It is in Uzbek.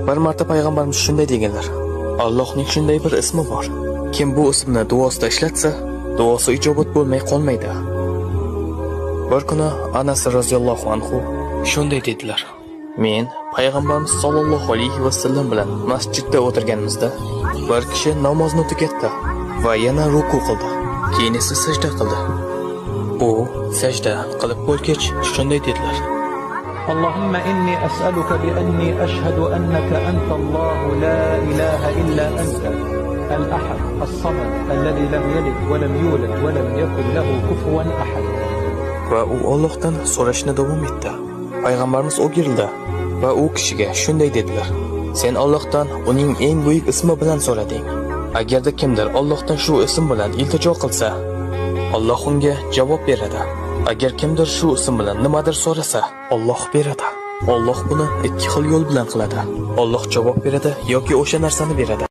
Bir marta payg'ambarimiz shunday deganlar: Allohning shunday bir ismi bor. Kim bu ismni duosida ishlatsa, duosi ijobat bo'lmay qolmaydi. Bir kuni Anas roziyallohu anhu shunday dedilar: Men payg'ambarimiz sollallohu alayhi vasallam bilan masjidda o'tirganimizda bir kishi namozni tugatdi va yana ruku qildi. Keyin esa sajda qildi. U sajda qilib bo'lgach shunday dedilar: اللهم إني أسألك بأني أشهد أنك أنت الله لا إله إلا أنت الأحد الصمد الذي لم يلد ولم يولد ولم يكن له كفوا أحد. Va u Allohdan so'rashni davom etdi. Payg'ambarimiz o'girildi va u kishiga shunday dedilar: Sen Allohdan uning eng buyuk ismi bilan so'rading. Agarda kimdir Allohdan shu ism bilan iltijo qilsa, Alloh unga javob beradi. Agar kimdir shu ism bilan nimadir so'rasa, Alloh beradi. Alloh buni ikki xil yo'l bilan qiladi. Alloh javob beradi yoki o'sha narsani beradi.